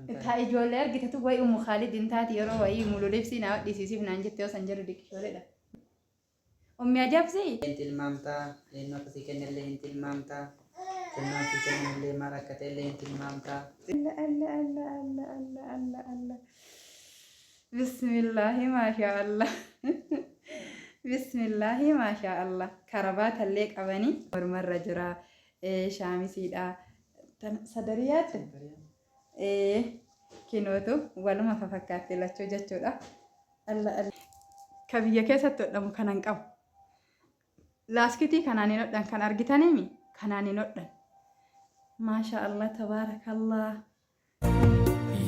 تا إجولة أرجع تبغى أم خالد إنتات يروى أي مولوديفسي ناقد يسيسيف نانجت يوصل جرودك شولة ده أمي أجابسي أنت المامتا إنه كسيكن اللي أنت المامتا كنا كسيكن اللي مركت اللي أنت المامتا الله بسم الله ما شاء الله بسم الله ما شاء الله كربات الليك أبني مرة جرا شامسي دا صدريات كينوتو ولا ما فكرت لا تجت ولا الله كبيا كيسة تقدم كنان كم لاسكتي كناني نقدم كان أرجتاني مي كناني نقدم ما شاء الله تبارك الله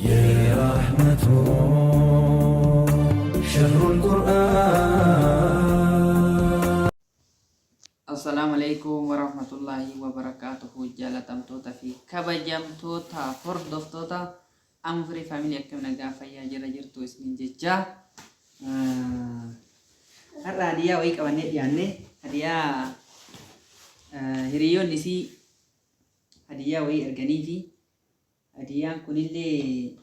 يا رحمة شهر القرآن. السلام عليكم ورحمة الله وبركاته. جالتم توتا في كبجم توتا فردوف توتا أمفري فاميلي أكتم نقافة يا جرجرتو اسمين ججا هرا هدية ويك أواني دياني هدية هريون نسي هدية وي أرغاني في هدية كون اللي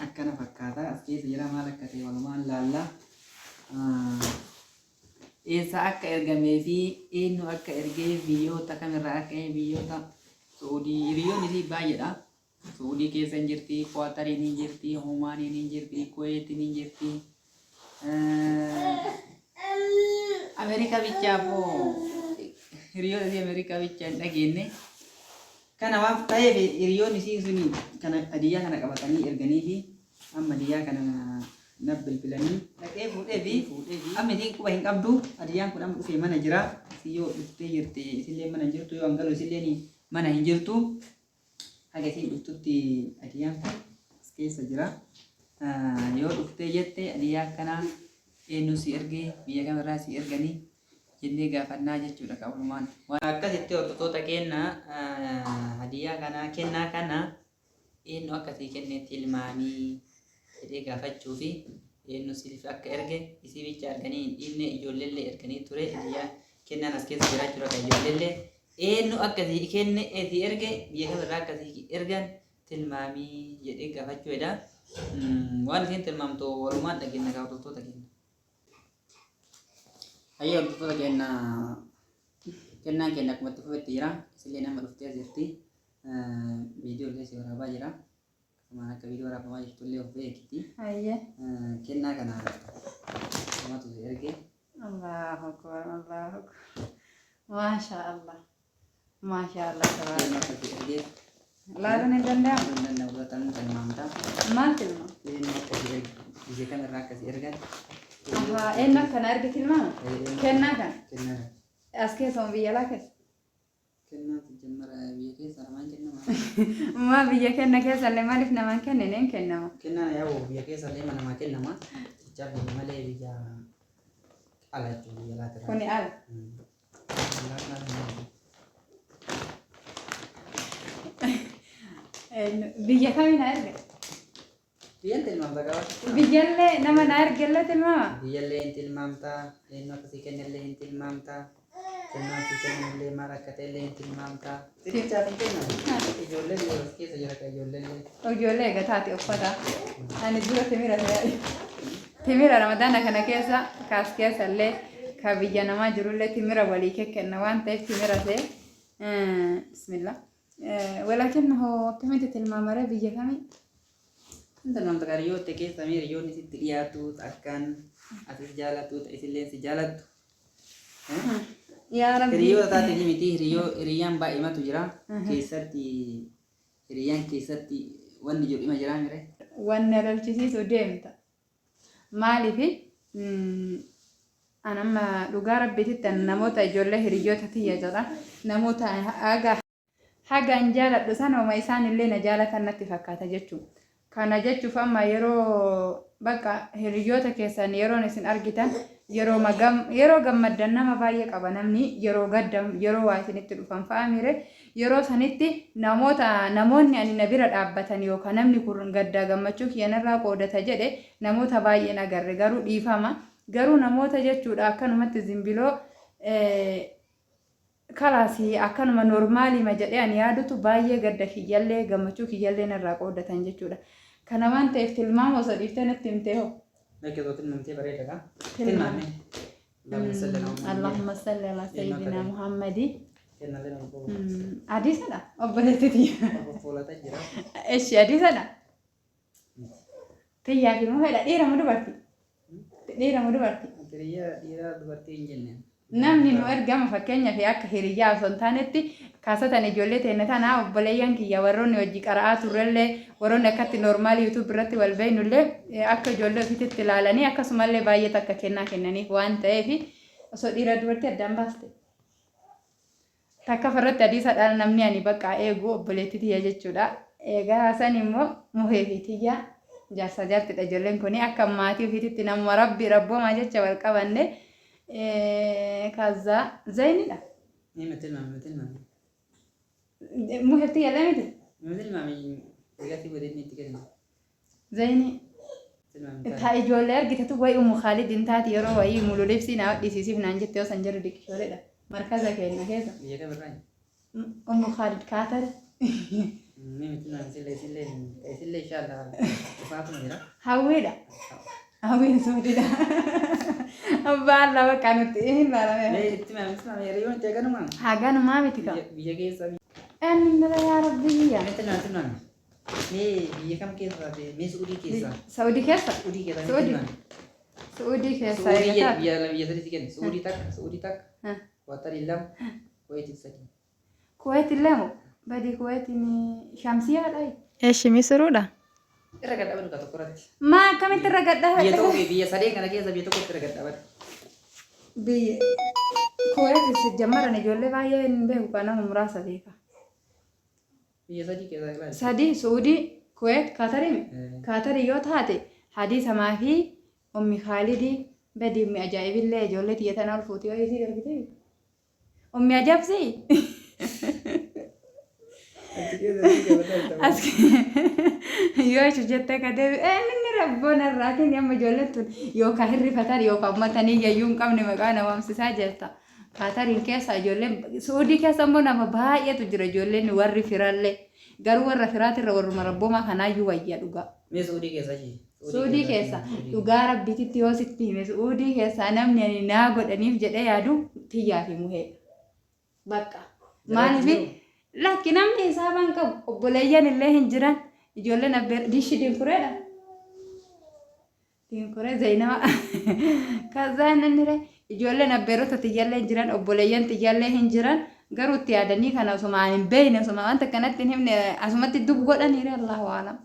أكنا فكاتا أسكي سجرا مالك كتي والمان لالا إيسا أكا إرغامي في إنو أكا إرغي فيوتا كاميرا أكا فيوتا سعودي هريون نسي بايدا سعودي كيسا نجرتي قواتري نجرتي هوماني نجرتي كويت نجرتي أمريكا بيتشافو هريون نسي أمريكا بيتشان نجيني كان واف طيب هريون نسي سني كان أديا كان كبتاني إرغاني في أما أديا كان نبل بلاني لكن فودي أما دين كوبا هنك أبدو أديا كنا أم في مناجرا سيو تيجرتي سيلي مناجرتو يو أنغلو سيلي mana hinjirtu haga si dhuftutti adiyaan kun as keessa jira yoo dhuftee jette adiyaa kana eenyu si ergee biyya kamirraa si erganii jennee gaafannaa jechuudha qabumaan waan akkasitti hordoftoota keenya adiyaa kana kennaa kana eenyu akkasii kenneetti ilmaanii jedhee gaafachuu fi eenyu siif akka erge isii bicha arganii dhiibne ijoolleellee erganii ture adiyaa kennaan as keessa jiraachuudha kan ijoolleellee eenyu akkasii kenne eti erge biyya kamirraa akkasii ergan tilmaamii jedhee gaafachuudha. Waan isin tilmaamtu walumaan dhageenya hordoftoota keenya. Hayya hordoftoota keenya kennaan keenya akkuma itti fufetti jira. Isillee nama dhuftee jirti. Viidiyoo illee si waraabaa jira. Akkasumaan akka viidiyoo waraabamaa jirtu illee of beekiti. Hayya. Kennaa kana namatu si erge. Allahu akbar Allahu akbar Masha Allah ما شاء الله تبارك لا تنندم ما تلما إنك كان أرجع تلما كنا كان أسكت سوم بيجلا كس كنا تجمع بيجي سلمان كنا ما بيجي كنا كس اللي ما لفنا ما كنا نين كنا يا هو بيجي سلمان ما كنا ما جاب ما لي بيجا على جوا لا ترى كوني على بيجي كمين أرجع بيجي تلمام تكوا بيجي اللي نما نرجع اللي تلمام بيجي اللي انت تلمام تا إنه كسيكن اللي انت تلمام تا كنا كسيكن اللي ما ركت اللي انت تلمام تا تري جاتين كنا يجولة يورس كيس يجرا يجولة قطعتي أفضل أنا جورا تميرا رمضان كنا كيسا كاس كيسا اللي كبيجي نما جرولة تميرا وليك كنا وان تيف تميرا سه بسم الله ولكنه كمية المامرة بيجي كمي أنت نام تكاريو تكي سمير يو نسيت رياتو تأكن أسيس جالتو تأسيلين سجالت يا ربي ريو تاتي جميتي ريان با إما تجرا كيسرتي ريان كيسرتي وان جور إما جرا ميره وان رلتشي سوديمتا مالي في أنا ما لقارب بيتي نموتا جوله ريو تاتي يجرا نموتا أجا haga jaaladhu sana uma isaan illee na jaalatan natti fakkaata jechuun kana jechuuf amma yeroo bakka hiriyoota keessan yeroon isin argitan yeroo gammaddan nama baay'ee qaba namni yeroo gaddam yeroo waa isinitti dhufan fa'amire yeroo sanitti namoonni ani na bira dhaabbatan yookaan namni kun gaddaa gammachuu kiyyanirraa qoodata jedhe namoota baay'ee nagarre garuu dhiifama garuu namoota jechuudha akkanumatti zimbiloo kalaasi akkanuma normaali ma jedhee ani yaadutu baay'ee gadda kiyyallee gammachuu kiyyallee narraa qoodatan jechuudha. Kana waan ta'eef tilmaama osoo dhiiftee natti himtee hoo. Lagi tuh nanti berada kan? Tilmame. Allahumma salli ala sayyidina Muhammadi. Kenalin aku. Adi sana? Obboleetti tiya. Aku pola tajira. Eshi adi sana? Tiyyaa fi muheedha dhiira mu dubarti? Dhiira mu dubarti? Dhiira dubartii hin jenne. Namni nu ergama fakkeenyaaf akka hiriyyaa osoo hin taanetti kaasatan ijoollee teenne tanaa obboleeyyan kiyya warroonni hojii qara'aa turrellee warroonni akkatti noormaali yuutuub irratti wal beeynullee akka ijoollee ofiitti ilaalanii akkasumallee baay'ee takka kennaa kennaniif waan ta'eef osoo dhiira dubartii addaan baaste. Takka farratti adiisaadhaan namni ani bakka eegu obboleetti tiyya jechuudha. Egaa san immoo muhee fi tiyya jaarsa jaartidha ijoolleen kuni akka maatii ofiitti nama rabbi rabbooma jecha wal qabanne kaza zainidha. Ni metil mami. Muhetti yalla miti? Metil mami gati bodin ni tikene. Zaini. Ta ijoollee argitatu way umu Khalid intaati yeroo wayii mulu libsi na wadhisiisiif naan jettee osan jiru dikshooledha. Markaza keenya keessa. Biyya kam irraa? Umu Khalid Kaatar. Ni metil mami sille inshallah. Faatu jira. Hawwiidha. Hawwiin suudidha. Baala bakka nuti hin laalame. Itti mami yeroo itti eeganuma. Haganumaa miti qaba. Biyya keessa. Ennira yaa rabbi yaa. Metil mami. Ni biyya kam keessa ta'e ni Saudi keessa. Saudi keessa? Saudi keessa. Saudi keessa. Biyya sadi tikene. Saudi tak. Qatar illam. Kuwait sadi. Kuwait illam. Badi Kuwait ni Shamsiyaadha. Eeshi Misruudha. Irra gadhaabatu ka tokkorratti. Maa akkamitti irra gadhaabatu? Biyya tokko biyya sadeen kana keessa biyya tokkotti irra gadhaabatu. Biyya Kuwait jammaran ijoollee baay'ee hin beeku kana muraasa beeka. Biyya sadii keessa ilaali. Sadii Saudi, Kuwait, Qatar yoo taate Hadii Samaa fi Ummi Khaalidi badi ummi ajaa'ibillee ijoollee tiyya tana ol fuutii wayii sii argite. Ummi ajaa'ibsi. Yoo isu jettee ka deebi inni rabboon irraa kenni amma ijoolleen tun yookaan hirrifatan yookaan ummatanii yayyuu hin qabne maqaa nama waamsisaa jirta. Qaatariin keessa ijoolleen Saudii keessa immoo nama baay'eetu jira ijoolleen warri firallee garuu warra firaatirra warruma rabboomaa kanaayyuu wayya dhugaa. Mee Saudii keessa jee? Saudii keessa dhugaa rabbiitti yoo sitti hime Saudii keessa namni ani naa godhaniif jedhee yaadu tiyyaa fi muhee. Bakka maaliif lakki namni hisaabaan qabu obboleeyyan illee hin jiran ijoolleen abbeer dishi dinkureedha. Dinkuree Zainaba kazaan innire ijoolleen abbeerota tiyyallee hin jiran obboleeyyan tiyyallee hin jiran garuu itti yaadanii kana osuma hin beekne osuma wanta kanatti hin himne asumatti dub godhaniire Allahu aalam.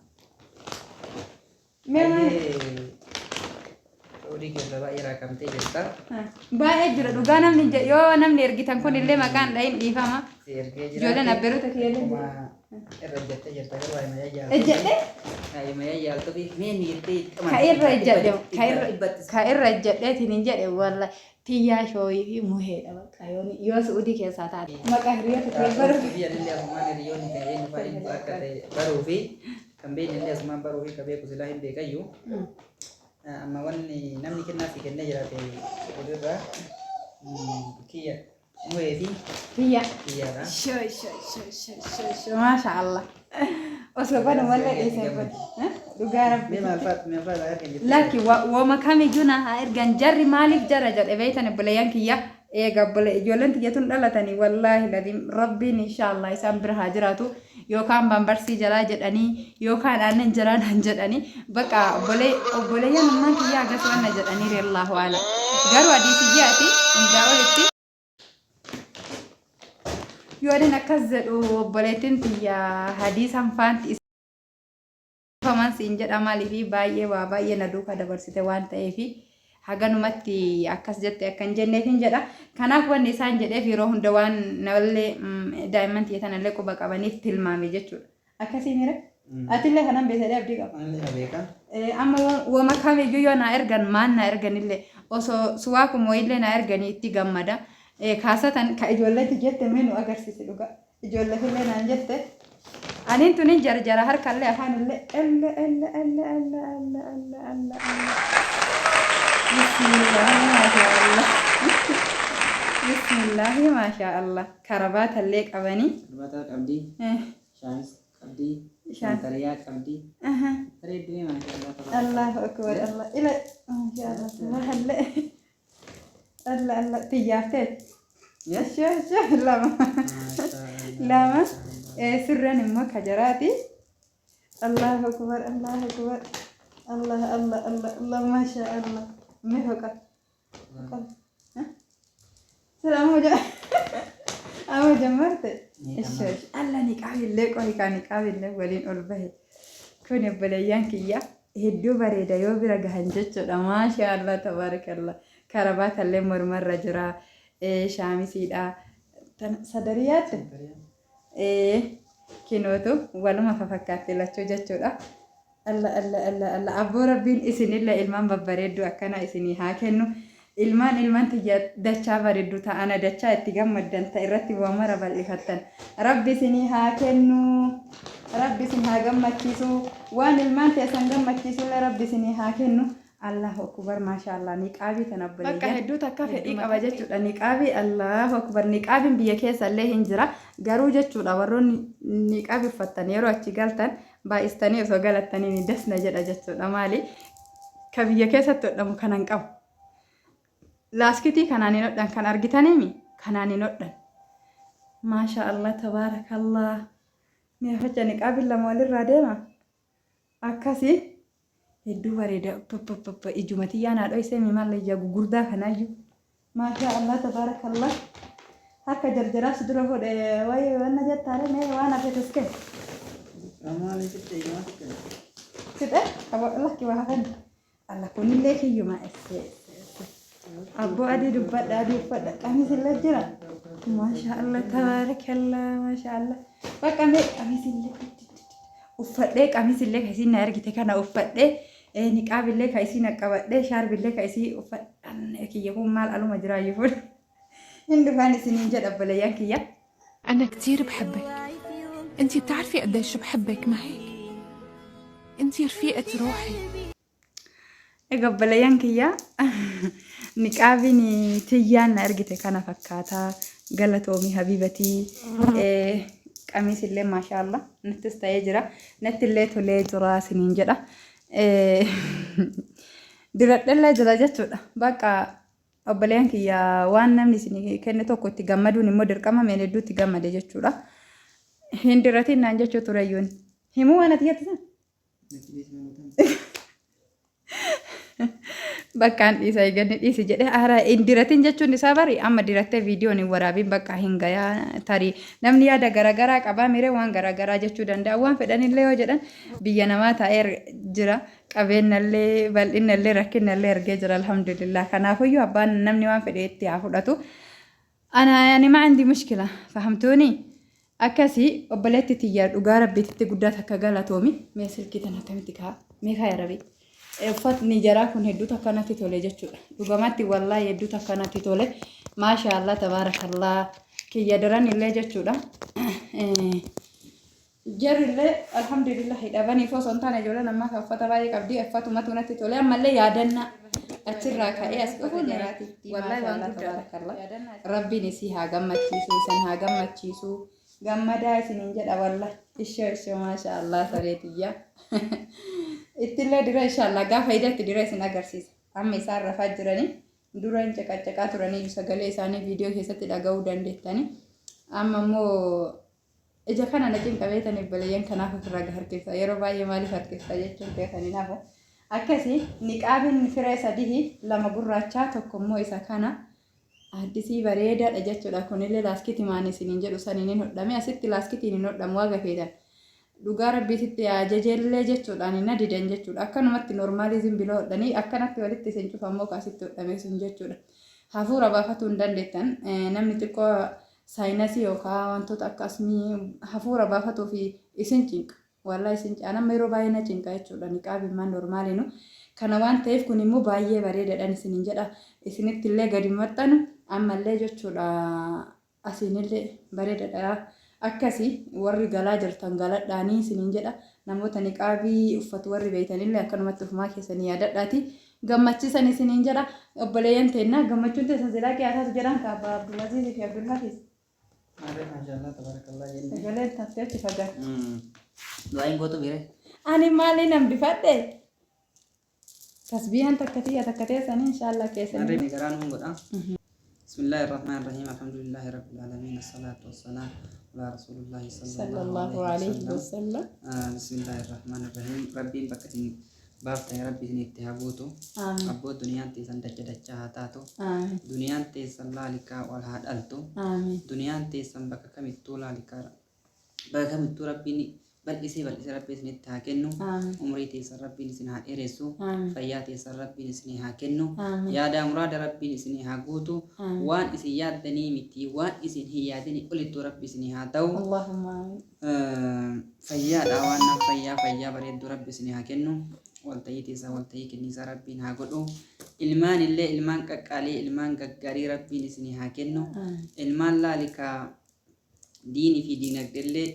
Saudii keessa baay'ee raakamtee jirta. Baay'ee jira dhugaa namni yoo namni ergitan kun illee maqaan dhahin dhiifama. Ijoolleen abbeerota tiyyallee irra ejjattee jirta garuu waa'ee mayyaa jaalatu. Ejjadhe? Waa'ee mayyaa jaalatu fi meenni jettee ka irra ejjadhe ka irra ejjadheetiin hin jedhe walla tiyyaa shooyii fi muheedha bakka yoo Saudii keessaa taate. Maqaa hiriyoota ta'e baruu. Biyya illee asumaan hiriyoonni kan eenyu fa'aa akka ta'e baruu fi kan beekne illee asumaan baruu fi kan beeku silaa hin beekayyuu. Amma wanni namni kennaa fi kennee jiraate walirraa kiyya muhee fi kiyyaadha. Masha Allah. Osoo bana wallee dhiisee bada. Dhugaa rabbi. Mee maal fa'aa arginu? Lakki wama kamiyyuu na haa ergan jarri maaliif jara jedhe beeytan obboleeyyan kiyya eega ijoolleen tiyyatuun dhalatanii wallaahi ladiin rabbiin inshaallah isaan bira haa jiraatu. Yookaan bambarsii jalaa jedhanii yookaan aannan jiraan han jedhanii bakka obboleeyyan ummaan kiyyaa agas wanna jedhanii reellaahu ala garuu adiisiyyaati hundaa olitti yoodin akkas jedhu obboleettiin tiyyaa hadiisan faanti ifaman siin jedha maaliifi baay'ee waa baay'ee na duuka dabarsite waan ta'eefi haganumatti akkas jette akkan jenneefin jedha kanaaf wanni isaan jedheef yeroo hunda waan nallee daa'imman tiyyatanallee quba qabaniif tilmaame jechuudha akkasii mira atillee kanan beesadee abdii qaba amma wama kamiyyuu yoo naa ergan maan naa erganillee osoo suwaakum wayillee naa erganii itti gammada kaasatan ka ijoolleetti jette mee nu agarsiise dhugaa ijoolleetillee naan jette aniin tunin jarjara harkallee afaanillee Bismillah ma sha Allah karabaata illee qabanii karabaata qabdi shaamis qabdi shantariyaa qabdi الله أكبر الله إلى ما شاء الله الله الله الله تياتت شوف لما سرا ما كجراتي الله أكبر الله أكبر الله الله الله الله ما شاء الله مهوك سلام وجه أو جمرت الشوش الله نقابل لك وهي كان نقابل لك ولين أربعه كوني بليان كيا هدو بريدا يو برا هنجتشو ما شاء الله تبارك الله كربات اللي مرمر رجرا شامي سيدا صدريات كينوتو ولما ففكرت لاتشو جتشو الله الله الله الله أبو ربين إسن الله إلمان ببريدو أكنا إسني هاكنو ilmaan tiyya dachaa bareeddu ta'ana dachaa itti gammaddan ta irratti waamara bal'ifatan rabbi isinii haa kennu rabbi isin haa gammachiisu waan ilmaan teessan gammachiisu rabbi isinii haa kennu Allahu akbar maashaallah niqaabii tan abbalee bakka hedduu takka fedhii qaba jechuudha niqaabii Allahu akbar niqaabiin biyya keessa illee hin jira garuu jechuudha warroonni niqaabii uffatan yeroo achi galtan baay'istanii osoo galattanii dasna jedha jechuudha maali ka biyya keessatti hodhamu kanan qabu لاسكتي كناني نودن كان أرجتانيمي كناني نودن ما شاء الله تبارك الله مي فجأة نقابل لمولي الرادمة أكاسي هدو بريدة إجومتي أنا أدوي سامي مالي جاكو غردا كناجو ما شاء الله تبارك الله هكا جرجرا سدرو هود واي وانا جات تاري مي وانا في تسكن أمالي ستة يوم ستة أبو الله كي وهفن الله كوني ليك يوم أبو أدي دبّت أدي فدا قميص اللجرة ما شاء الله تبارك الله ما شاء الله فكمل قميص اللي وفدا قميص اللي كيسي نارجته كان وفدا نقاب اللي كيسي نقبده شارب اللي كيسي وفدا كي يكون مال ألو مجرى يفول هند فاني سنين جد أبليان كيا أنا كتير بحبك أنتي بتعرفي قديش بحبك ما هيك أنتي رفيقة روحي أقبليان كيا نقابني تيان أرجته كان فكاتا قالتومي حبيبتي قميص اللي ما شاء الله نتستيجرا نت اللي تولي جرا سنين جرا درت الله جرا جتودا بقى أبليان كيا وان نمني سنين كنتو كنت جمدوني مدر كما من الدو تجمد جتودا هندرتي نانجا توريون همو أنا تيجي bakkaan dhiisay ganni dhiisi jedhe ara indiratin jechuun isaa bari amma diratte viidiyoon waraabin bakka hingaya tarii namni yaada garagaraa qabaa mire waan garagaraa jechuu danda'a waan fedhanillee yoo jedhan biyya namaa taa'ee jira qabeenyallee bal'inallee rakkinallee ergee jira alhamdulillah kanaafuyyuu abbaan namni waan fedhe itti haa fudhatu ana yani ma indi mushkila fahamtuuni akkasii obboleetti tiyyaa dhugaa rabbiitti guddaa takka galatoomi mee silkii tan akkamitti kaa mee kaa yarabi uffatni jaraa kun hedduu takkanatti tole jechuudha dhugamatti wallahi hedduu takkanatti tole maashaallah tabaarakallah kiyya daran illee jechuudha jarrillee alhamdulillah hidhabanii foo sontaan ijoolleen amma uffata baay'ee qabdi uffatumatu natti tole ammallee yaadanna achirraa ka'ee as dhufu jiraati wallahi waan tabaarakallah rabbiin isii haa gammachiisu isin haa gammachiisu gammadaa isiniin jedha wallahi ishee maashaallah sareetiyya ittillee dira inshallah gaafa hidhatti dira isin agarsiisa amma isaan rafaa jiranii dura hin caqacaqaa turanii sagalee isaanii viidiyoo keessatti dhaga'uu dandeettanii amma immoo ija kana naqiin qabeetaniif balayyaan kanaaf ofirraa harkifta yeroo baay'ee maaliif harkifta jechuun beekanii naafu akkasii niqaabiin firee sadii lama gurraachaa tokko immoo isa kana addisii bareedaadha jechuudha kunillee laaskitii maan isiniin jedhu saniin hodhame asitti laaskitiin hin hodhamu waaga feetan dhugaa rabbiitti ajajeellee jechuudhaan hin adidan jechuudha akkanumatti normaalizim biloo hodhanii akkanatti walitti isin cufammoo kaasitti hodhame sun jechuudha hafuura baafatuu hin dandeettan namni xiqqoo saayinasii yookaan wantoota akkasii hafuura baafatuu fi isin cinqa wallahi isin caanama yeroo baay'ee na cinqa jechuudha niqaabiin maan normaaliinu kana waan ta'eef kun immoo baay'ee bareedaadhaan isiniin jedha isinitti illee gadi maxxanu ammallee jechuudha asinillee bareedaadha akkasii warri galaa jirtan galadhaanii isiniin jedha namoota niqaabii uffatu warri beeytanillee akkanumatti ufumaa keessanii yaadadhaati gammachiisan isiniin jedha obboleeyyan teennaa gammachuun teessan silaa qiyaasaatu jedhan kaabaa Abdulaziz fi Abdulhafiz maashaallah tabaarakallah jenne sagaleen tafteetti fagaatu du'aayin gootu bire ani maali namni fadhe تسبيحا تكتية سنة إن شاء الله كيسا مرة قران هم قد بسم الله الرحمن الرحيم الحمد لله رب العالمين الصلاة والسلام على رسول الله صلى الله عليه وسلم. بسم الله الرحمن الرحيم ربي بكتني بافتا يا ربي نتهابوتو أبو دنيا تيسان دجا هاتاتو دنيا تيسان لالكا والهاد ألتو دنيا تيسان بكا كميتو لالكا بكا كميتو ربي بل إسي ربي نتهاكنو عمري تيسان ربي نسنها إرسو فيا تيسان ربي نسنها كنو يا دا مراد ربي نسنها قوتو وان إسي ياد دنيمتي وان إسي هي دني قلتو ربي نسنها تو اللهم فيا داوانا فيا بريد ربي نسنها كنو والتي تيسا والتي كنيسا ربي نهاقودو إلمان اللي إلمان كقالي إلمان كقاري ربي نسنها كنو إلمان لالكا ديني في دينك دلي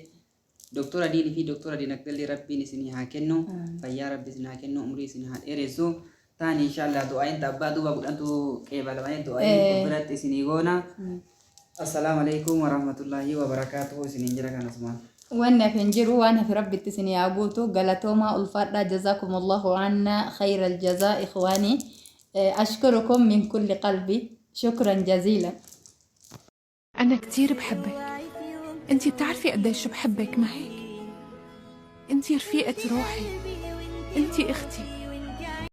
دكتورة ديني في دكتورة دينك دلي ربي نسنها كنو فيا ربي نسنها كنو عمري نسنها إرسو تاني إن شاء الله دعائين تبادو بقول أنتو كيبال وين دعائين كبرت سنيغونا السلام عليكم ورحمة الله وبركاته سنينجرا كان اسمان وانا فنجروا وانا في ربي التسني أبوتو قالتوما الفرد جزاكم الله عنا خير الجزاء إخواني أشكركم من كل قلبي شكرا جزيلا. أنا كتير بحبك، أنتي بتعرفي قديش بحبك ما هيك؟ أنتي رفيقة روحي، أنتي أختي.